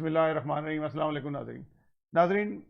بسم اللہ الرحمن الرحیم۔ السلام علیکم ناظرین،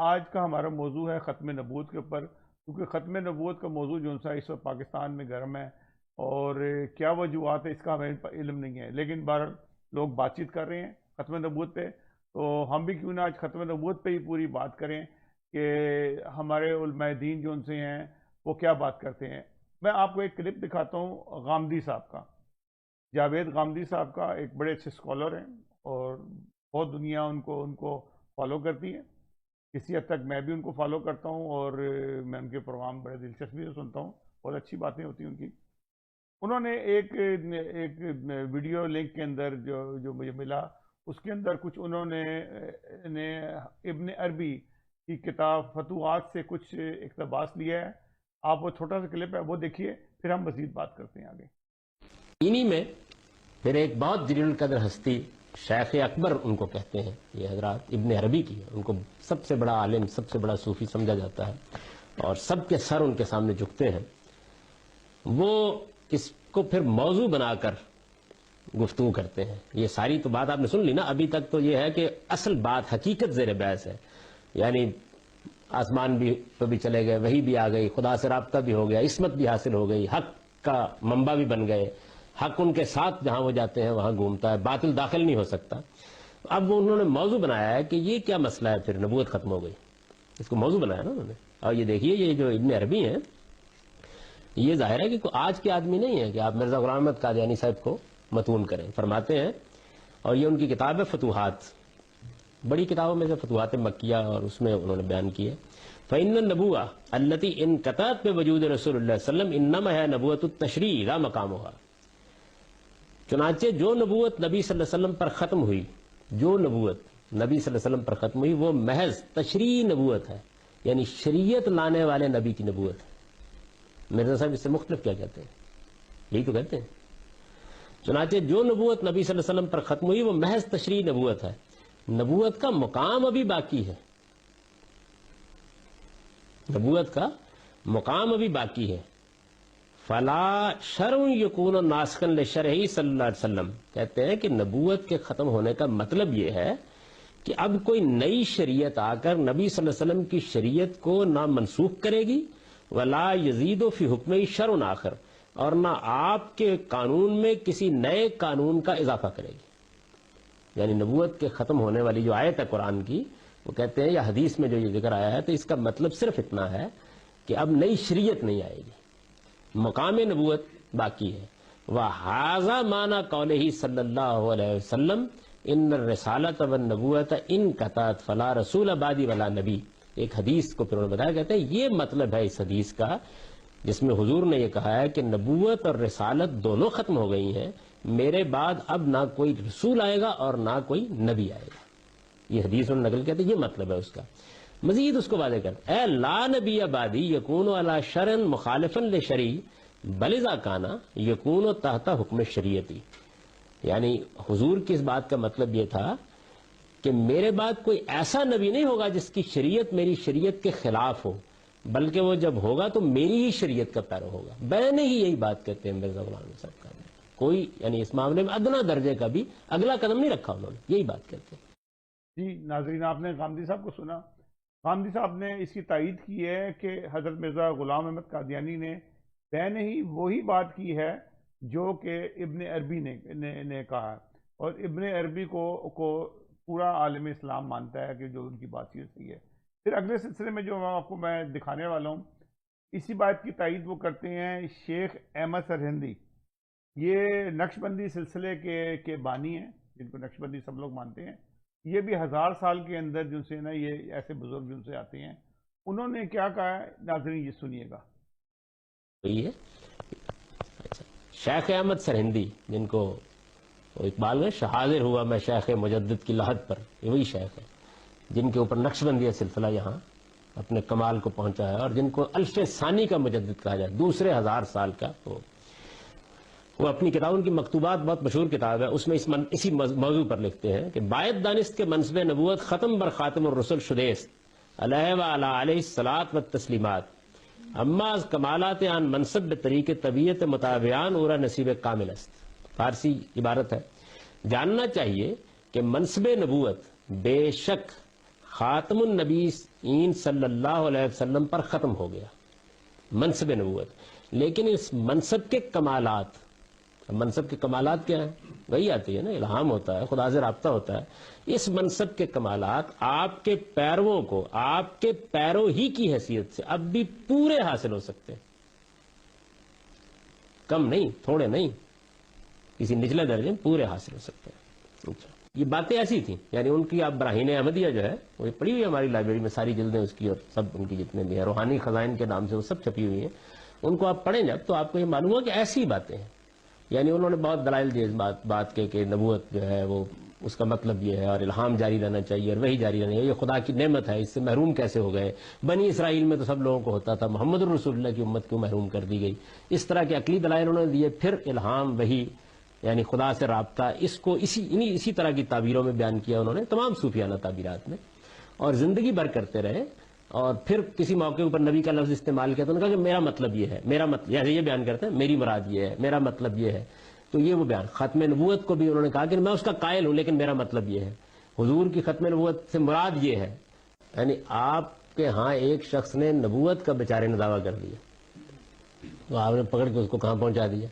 آج کا ہمارا موضوع ہے ختم نبوت کے اوپر، کیونکہ ختم نبوت کا موضوع جو سا اس وقت پاکستان میں گرم ہے، اور کیا وجوہات ہے اس کا ہمیں علم نہیں ہے، لیکن بہرحال لوگ بات چیت کر رہے ہیں ختم نبوت پہ، تو ہم بھی کیوں نہ آج ختم نبوت پہ ہی پوری بات کریں کہ ہمارے علماء دین جو ان سے ہیں وہ کیا بات کرتے ہیں۔ میں آپ کو ایک کلپ دکھاتا ہوں غامدی صاحب کا، جاوید غامدی صاحب کا، ایک بڑے اچھے اسکالر ہیں اور بہت دنیا ان کو فالو کرتی ہے۔ کسی حد تک میں بھی ان کو فالو کرتا ہوں، اور میں ان کے پروگرام بڑے دلچسپی سے سنتا ہوں، بہت اچھی باتیں ہوتی ہیں ان کی۔ انہوں نے ایک ویڈیو لنک کے اندر جو مجھے ملا، اس کے اندر کچھ انہوں نے ابن عربی کی کتاب فتوحات سے کچھ اقتباس لیا ہے۔ آپ وہ چھوٹا سا کلپ ہے وہ دیکھیے، پھر ہم مزید بات کرتے ہیں آگے۔ انہی میں پھر ایک بہت جلیل القدر ہستی شیخ اکبر ان کو کہتے ہیں، یہ حضرات ابن عربی کی، ان کو سب سے بڑا عالم، سب سے بڑا صوفی سمجھا جاتا ہے، اور سب کے سر ان کے سامنے جھکتے ہیں۔ وہ اس کو پھر موضوع بنا کر گفتگو کرتے ہیں۔ یہ ساری تو بات آپ نے سن لی نا، ابھی تک تو یہ ہے کہ اصل بات حقیقت زیر بحث ہے، یعنی آسمان بھی چلے گئے، وہی بھی آ گئی، خدا سے رابطہ بھی ہو گیا، عصمت بھی حاصل ہو گئی، حق کا منبع بھی بن گئے، حق ان کے ساتھ جہاں وہ جاتے ہیں وہاں گھومتا ہے، باطل داخل نہیں ہو سکتا۔ اب انہوں نے موضوع بنایا ہے کہ یہ کیا مسئلہ ہے، پھر نبوت ختم ہو گئی، اس کو موضوع بنایا نا انہوں نے۔ اور یہ دیکھیے، یہ جو ابن عربی ہیں، یہ ظاہر ہے کہ کوئی آج کے آدمی نہیں ہے کہ آپ مرزا غلام احمد قادیانی صاحب کو متون کریں۔ فرماتے ہیں، اور یہ ان کی کتاب ہے فتوحات، بڑی کتابوں میں سے فتوحات مکیہ، اور اس میں انہوں نے بیان کی ہے، فإن النبوة التي انقطعت بوجود رسول اللہ صلی اللہ علیہ وسلم انما ہے نبوت التشریع لا مقامها۔ چنانچہ جو نبوت نبی صلی اللہ علیہ وسلم پر ختم ہوئی، جو نبوت نبی صلی اللہ علیہ وسلم پر ختم ہوئی، وہ محض تشریعی نبوت ہے، یعنی شریعت لانے والے نبی کی نبوت ہے۔ مرزا صاحب اس سے مختلف کیا کہتے ہیں؟ یہی تو کہتے ہیں۔ چنانچہ جو نبوت نبی صلی اللہ علیہ وسلم پر ختم ہوئی وہ محض تشریعی نبوت ہے، نبوت کا مقام ابھی باقی ہے، نبوت کا مقام ابھی باقی ہے۔ فلا شرع یکون ناسخا لشرعہ صلی اللہ علیہ وسلم، کہتے ہیں کہ نبوت کے ختم ہونے کا مطلب یہ ہے کہ اب کوئی نئی شریعت آ کر نبی صلی اللہ علیہ وسلم کی شریعت کو نہ منسوخ کرے گی، ولا یزید فی حکمہ شرع آخر، اور نہ آپ کے قانون میں کسی نئے قانون کا اضافہ کرے گی۔ یعنی نبوت کے ختم ہونے والی جو آیت ہے قرآن کی، وہ کہتے ہیں یا حدیث میں جو یہ ذکر آیا ہے، تو اس کا مطلب صرف اتنا ہے کہ اب نئی شریعت نہیں آئے گی، مقام نبوت باقی ہے۔ وَهَذَا مَعْنَى قَوْلِهِ صلی اللہ علیہ وسلم ان الرسالۃ والنبوۃ انقطعت فلا رسول بعدی ولا نبی۔ ایک حدیث کو پھر انہوں نے بتایا، کہتے ہیں یہ مطلب ہے اس حدیث کا جس میں حضور نے یہ کہا ہے کہ نبوت اور رسالت دونوں ختم ہو گئی ہیں، میرے بعد اب نہ کوئی رسول آئے گا اور نہ کوئی نبی آئے گا۔ یہ حدیث انہوں نے نقل کہتے ہیں، یہ مطلب ہے اس کا۔ مزید اس کو واضح کر، اے لا نبی بعدی یکون علی شرع مخالفا لشریع بل اذا کان یکون تحت حکم شریعتی۔ یعنی حضور کی اس بات کا مطلب یہ تھا کہ میرے بعد کوئی ایسا نبی نہیں ہوگا جس کی شریعت میری شریعت کے خلاف ہو، بلکہ وہ جب ہوگا تو میری ہی شریعت کا پیرو ہوگا۔ میں ہی یہی بات کہتے ہیں مرزا غلام احمد صاحب کا، کوئی یعنی اس معاملے میں ادنا درجے کا بھی اگلا قدم نہیں رکھا انہوں نے، یہی بات کہتے ہیں۔ جی ناظرین، آپ نے غامدی صاحب کو سنا۔ غامدی صاحب نے اس کی تائید کی ہے کہ حضرت مرزا غلام احمد قادیانی نے بین ہی وہی بات کی ہے جو کہ ابن عربی نے کہا ہے، اور ابن عربی کو پورا عالم اسلام مانتا ہے کہ جو ان کی بات چیت صحیح ہے۔ پھر اگلے سلسلے میں جو آپ کو میں دکھانے والا ہوں، اسی بات کی تائید وہ کرتے ہیں شیخ احمد سرہندی۔ یہ نقشبندی سلسلے کے بانی ہیں، جن کو نقشبندی سب لوگ مانتے ہیں۔ یہ بھی 1000 سال کے اندر جن سے نا یہ ایسے بزرگ جن سے آتے ہیں، انہوں نے کیا کہا ہے، ناظرین یہ سنیے گا۔ شیخ احمد سرہندی، جن کو اقبال میں شہادر ہوا میں شیخ مجدد کی لحد پر، یہ وہی شیخ ہے جن کے اوپر نقشبندی سلسلہ یہاں اپنے کمال کو پہنچا ہے، اور جن کو الف ثانی کا مجدد کہا جائے، دوسرے 1000 سال کا۔ وہ اپنی کتاب، ان کی مکتوبات بہت مشہور کتاب ہے، اس میں اسی موضوع پر لکھتے ہیں کہ باید دانست کے منصب نبوت ختم بر خاتم الرسل شدیست علیہ وعلی علیہ الصلاۃ والتسلیمات، اما از کمالات آن منصب بطریق طبیعت مطابعان اورا نصیب کامل است۔ فارسی عبارت ہے، جاننا چاہیے کہ منصب نبوت بے شک خاتم النبیین صلی اللہ علیہ وسلم پر ختم ہو گیا، منصب نبوت، لیکن اس منصب کے کمالات، منصب کے کمالات کیا ہیں؟ وہی آتی ہے نا، الہام ہوتا ہے، خدا سے رابطہ ہوتا ہے۔ اس منصب کے کمالات آپ کے پیرووں کو آپ کے پیرو ہی کی حیثیت سے اب بھی پورے حاصل ہو سکتے ہیں، کم نہیں، تھوڑے نہیں، کسی نچلے درجے میں پورے حاصل ہو سکتے ہیں۔ اچھا، یہ باتیں ایسی تھیں، یعنی ان کی آپ براہین احمدیہ جو ہے وہ پڑھی ہوئی ہے ہماری لائبریری میں، ساری جلدیں اس کی اور سب ان کی جتنے بھی ہیں، روحانی خزائن کے نام سے وہ سب چھپی ہوئی ہیں، ان کو آپ پڑھیں جب تو آپ کو یہ معلوم ہو کہ ایسی باتیں ہیں۔ یعنی انہوں نے بہت دلائل دیے اس بات کے کہ نبوت جو ہے وہ اس کا مطلب یہ ہے اور الہام جاری رہنا چاہیے اور وہی جاری رہنا چاہیے، یہ خدا کی نعمت ہے، اس سے محروم کیسے ہو گئے، بنی اسرائیل میں تو سب لوگوں کو ہوتا تھا، محمد الرسول اللہ کی امت کیوں محروم کر دی گئی، اس طرح کے عقلی دلائل انہوں نے دیے۔ پھر الہام وہی یعنی خدا سے رابطہ، اس کو اسی طرح کی تعبیروں میں بیان کیا انہوں نے، تمام صوفیانہ تعبیرات میں، اور زندگی بھر کرتے رہے۔ اور پھر کسی موقع پر نبی کا لفظ استعمال کیا تو انہوں نے کہا کہ میرا مطلب یہ ہے، میرا مطلب جیسے یہ بیان کرتے ہیں، میری مراد یہ ہے، میرا مطلب یہ ہے۔ تو یہ وہ بیان ختم نبوت کو بھی انہوں نے کہا کہ میں اس کا قائل ہوں لیکن میرا مطلب یہ ہے، حضور کی ختم نبوت سے مراد یہ ہے۔ یعنی آپ کے ہاں ایک شخص نے نبوت کا بیچارے نے دعویٰ کر دیا تو آپ نے پکڑ کے اس کو کہاں پہنچا دیا۔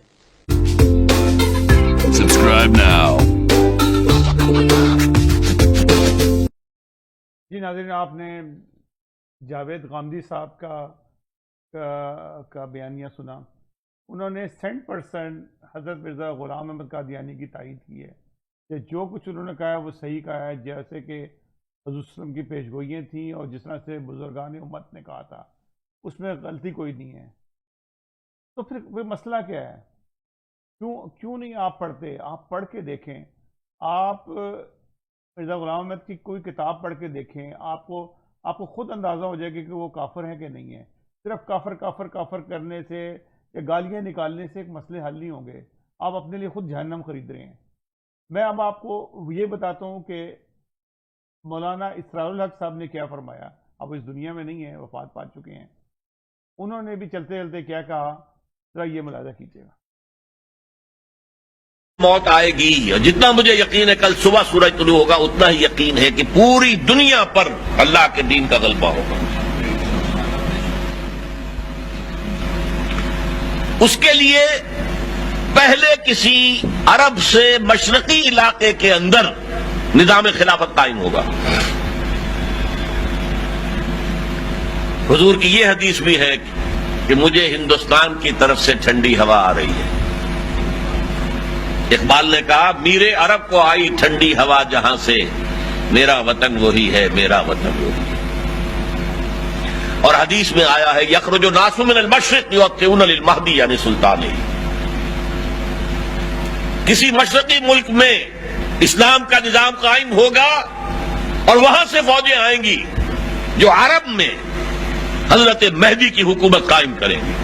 Subscribe now. جی ناظرین، آپ نے جاوید غامدی صاحب کا بیانیہ سنا۔ انہوں نے 100% حضرت مرزا غلام احمد قادیانی کی تائید کی ہے کہ جو کچھ انہوں نے کہا ہے وہ صحیح کہا ہے، جیسے کہ حضور صلی اللہ علیہ وسلم کی پیشگوئیاں تھیں اور جس طرح سے بزرگان امت نے کہا تھا، اس میں غلطی کوئی نہیں ہے۔ تو پھر وہ مسئلہ کیا ہے؟ کیوں نہیں آپ پڑھتے؟ آپ پڑھ کے دیکھیں، آپ مرزا غلام احمد کی کوئی کتاب پڑھ کے دیکھیں، آپ کو خود اندازہ ہو جائے گا کہ وہ کافر ہے کہ نہیں ہے۔ صرف کافر کرنے سے یا گالیاں نکالنے سے ایک مسئلے حل نہیں ہوں گے، آپ اپنے لیے خود جہنم خرید رہے ہیں۔ میں اب آپ کو یہ بتاتا ہوں کہ مولانا اسرار الحق صاحب نے کیا فرمایا۔ اب اس دنیا میں نہیں ہیں، وفات پا چکے ہیں۔ انہوں نے بھی چلتے چلتے کیا کہا، ذرا یہ ملاحظہ کیجیے گا۔ موت آئے گی، اور جتنا مجھے یقین ہے کل صبح سورج طلوع ہوگا، اتنا ہی یقین ہے کہ پوری دنیا پر اللہ کے دین کا غلبہ ہوگا۔ اس کے لیے پہلے کسی عرب سے مشرقی علاقے کے اندر نظام خلافت قائم ہوگا۔ حضور کی یہ حدیث بھی ہے کہ مجھے ہندوستان کی طرف سے ٹھنڈی ہوا آ رہی ہے۔ اقبال نے کہا میرے عرب کو آئی ٹھنڈی ہوا جہاں سے، میرا وطن وہی ہے، میرا وطن وہی ہے۔ اور حدیث میں آیا ہے یخرج الناس من المشرق یؤطئون للمہدی یعنی سلطان۔ کسی مشرقی ملک میں اسلام کا نظام قائم ہوگا اور وہاں سے فوجیں آئیں گی جو عرب میں حضرت مہدی کی حکومت قائم کریں گی۔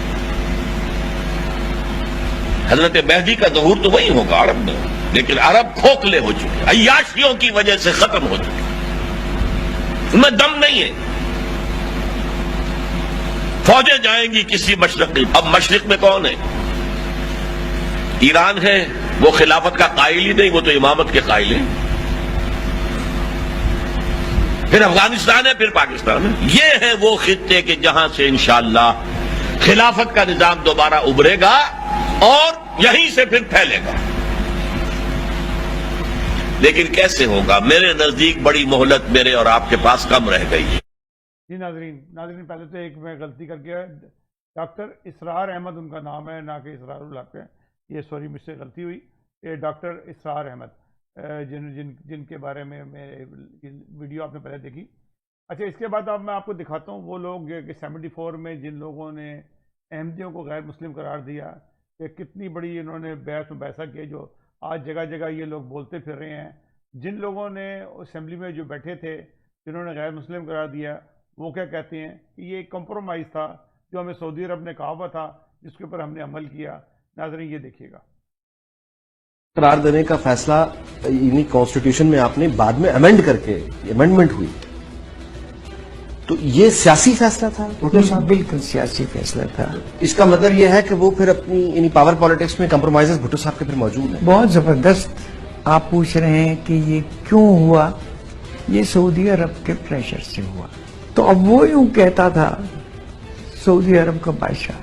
حضرت مہدی کا ظہور تو وہی ہوگا عرب میں، لیکن عرب کھوکھلے ہو چکے، عیاشیوں کی وجہ سے ختم ہو چکے، ان میں دم نہیں ہے۔ فوجیں جائیں گی کسی مشرقی، اب مشرق میں کون ہے؟ ایران ہے، وہ خلافت کا قائل ہی نہیں، وہ تو امامت کے قائل ہیں۔ پھر افغانستان ہے، پھر پاکستان ہے۔ یہ ہے وہ خطے کہ جہاں سے انشاءاللہ خلافت کا نظام دوبارہ ابھرے گا اور یہیں سے پھر پھیلے گا۔ لیکن کیسے ہوگا؟ میرے نزدیک بڑی مہلت میرے اور آپ کے پاس کم رہ گئی ہے۔ جی ناظرین پہلے تو ایک میں غلطی کر گیا، ڈاکٹر اسرار احمد ان کا نام ہے، نہ کہ اسرار الحق ہے، یہ سوری مجھ سے غلطی ہوئی۔ یہ ڈاکٹر اسرار احمد جن کے بارے میں ویڈیو آپ نے پہلے دیکھی۔ اچھا، اس کے بعد اب میں آپ کو دکھاتا ہوں وہ لوگ کہ 74 میں جن لوگوں نے احمدیوں کو غیر مسلم قرار دیا، کہ کتنی بڑی انہوں نے بحث و بحثہ کی، جو آج جگہ جگہ یہ لوگ بولتے پھر رہے ہیں۔ جن لوگوں نے اسمبلی میں جو بیٹھے تھے جنہوں نے غیر مسلم قرار دیا، وہ کیا کہتے ہیں کہ یہ ایک کمپرومائز تھا جو ہمیں سعودی عرب نے کہا ہوا تھا، جس کے اوپر ہم نے عمل کیا۔ ناظرین یہ دیکھیے گا۔ قرار دینے کا فیصلہ یعنی کانسٹیٹیوشن میں آپ نے بعد میں امینڈ کر کے امینڈمنٹ ہوئی، تو یہ سیاسی فیصلہ تھا؟ بالکل سیاسی فیصلہ تھا۔ اس کا مطلب یہ ہے کہ وہ پھر اپنی یعنی پاور پالیٹکس میں کمپرومائزز بھٹو صاحب کے پھر موجود ہیں؟ بہت زبردست آپ پوچھ رہے ہیں کہ یہ کیوں ہوا؟ یہ سعودی عرب کے پریشر سے ہوا. تو اب وہ یوں کہتا تھا سعودی عرب کا بادشاہ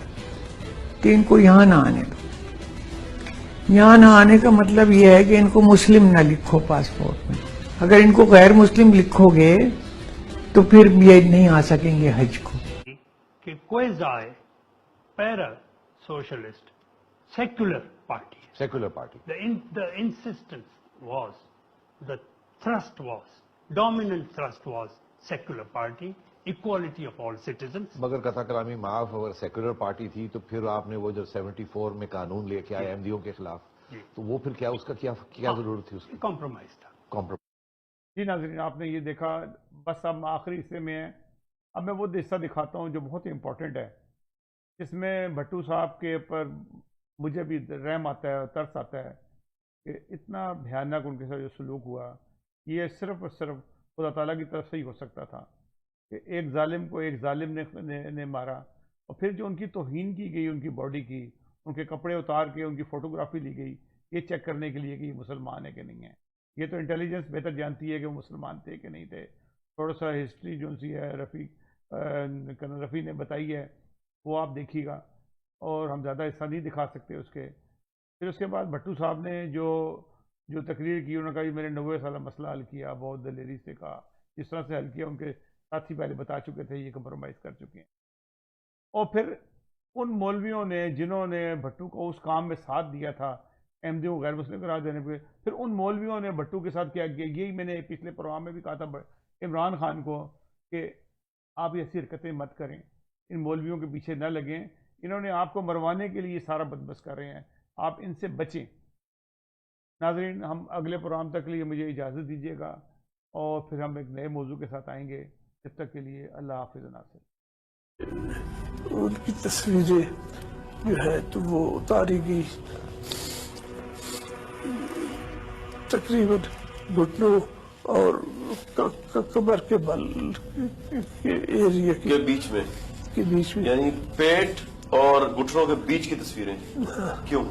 کہ ان کو یہاں نہ آنے دو. یہاں نہ آنے کا مطلب یہ ہے کہ ان کو مسلم نہ لکھو پاسپورٹ میں. اگر ان کو غیر مسلم لکھو گے تو پھر یہ نہیں آ سکیں گے حج کو. کہ کوئزائے پیرا socialist secular party. Secular party. The insistence was, the thrust was, dominant thrust was secular party, equality of all citizens. مگر قطع کلامی معاف، اگر سیکولر پارٹی تھی تو پھر آپ نے وہ جو 74 میں قانون لے کے آئے احمدیوں کے خلاف، تو وہ پھر کیا اس کا کیا ضرورت تھی اس کی؟ کمپرومائز تھا. جی ناظرین، آپ نے یہ دیکھا. بس اب آخری حصے میں ہیں. اب میں وہ حصہ دکھاتا ہوں جو بہت ہی امپورٹنٹ ہے، جس میں بھٹو صاحب کے اوپر مجھے بھی رحم آتا ہے اور ترس آتا ہے کہ اتنا بھیانک ان کے ساتھ جو سلوک ہوا، یہ صرف اور صرف خدا تعالیٰ کی طرف سے ہی ہو سکتا تھا کہ ایک ظالم کو ایک ظالم نے مارا، اور پھر جو ان کی توہین کی گئی، ان کی باڈی کی، ان کے کپڑے اتار کے ان کی فوٹوگرافی لی گئی یہ چیک کرنے کے لیے کہ یہ مسلمان ہے کہ نہیں ہے. یہ تو انٹیلیجنس بہتر جانتی ہے کہ وہ مسلمان تھے کہ نہیں تھے. تھوڑا سا ہسٹری جو سی ہے رفیع نے بتائی ہے وہ آپ دیکھیے گا، اور ہم زیادہ حصہ نہیں دکھا سکتے اس کے. پھر اس کے بعد بھٹو صاحب نے جو تقریر کی، انہوں نے کہا کہ میں نے 90 سالہ مسئلہ حل کیا، بہت دلیری سے کہا، جس طرح سے حل کیا ان کے ساتھی پہلے بتا چکے تھے، یہ کمپرومائز کر چکے ہیں. اور پھر ان مولویوں نے جنہوں نے بھٹو کو اس کام میں ساتھ دیا تھا احمدیوں کو غیر مسلم قرار دینے پہ، پھر ان مولویوں نے بھٹو کے ساتھ کیا کیا. یہی میں نے پچھلے پروگرام میں بھی کہا تھا عمران خان کو کہ آپ ایسی حرکتیں مت کریں، ان مولویوں کے پیچھے نہ لگیں، انہوں نے آپ کو مروانے کے لیے سارا بندوبست کر رہے ہیں، آپ ان سے بچیں. ناظرین، ہم اگلے پروگرام تک کے لیے مجھے اجازت دیجیے گا، اور پھر ہم ایک نئے موضوع کے ساتھ آئیں گے. جب تک کے لیے اللہ حافظ. ناصر ان کی تصویریں جو ہے تو وہ اتاری گئی تقریباً گھٹنوں اور کمر کے بل کے ایریا کے بیچ میں یعنی پیٹ اور گھٹنوں کے بیچ کی تصویریں. کیوں؟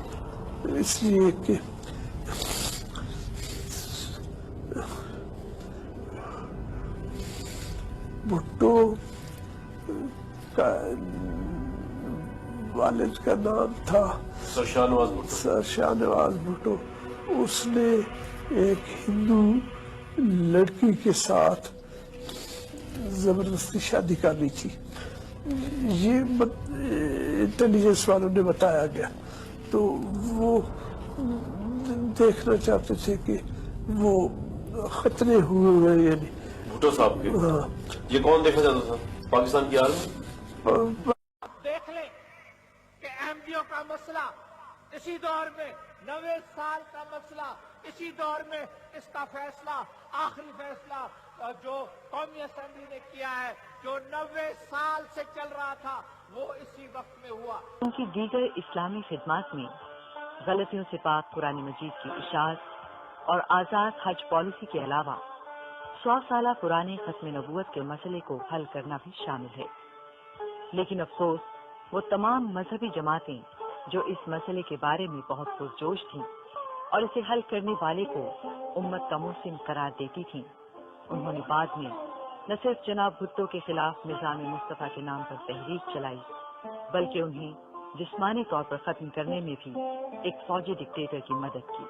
اس لیے کہ بھٹو کا والد کا نام تھا سر شاہ نواز بھٹو. اس نے ایک ہندو لڑکی کے ساتھ زبردستی شادی کر لی تھی. یہ انٹیلیجنس والوں نے بتایا گیا، تو وہ دیکھنا چاہتے تھے کہ وہ خطرے ہوئے یعنی بھٹو صاحب کے. یہ کون دیکھنا چاہتا تھا؟ پاکستان کی آرمی. دیکھ لیں کہ احمدیوں کا مسئلہ اسی دور میں 90 سال کا مسئلہ، اسی دور میں اس کا فیصلہ، آخری فیصلہ جو قومی اسمبلی نے کیا ہے، جو 90 سال سے چل رہا تھا، وہ اسی وقت میں ہوا. ان کی دیگر اسلامی خدمات میں غلطیوں سے پاک قرآن مجید کی اشاعت اور آزاد حج پالیسی کے علاوہ 100 سالہ پرانے ختم نبوت کے مسئلے کو حل کرنا بھی شامل ہے. لیکن افسوس وہ تمام مذہبی جماعتیں جو اس مسئلے کے بارے میں بہت پرجوش تھیں اور اسے حل کرنے والے کو امت کا محسن قرار دیتی تھیں، انہوں نے بعد میں نہ صرف جناب بھٹو کے خلاف نظام مصطفیٰ کے نام پر تحریک چلائی، بلکہ انہیں جسمانی طور پر ختم کرنے میں بھی ایک فوجی ڈکٹیٹر کی مدد کی.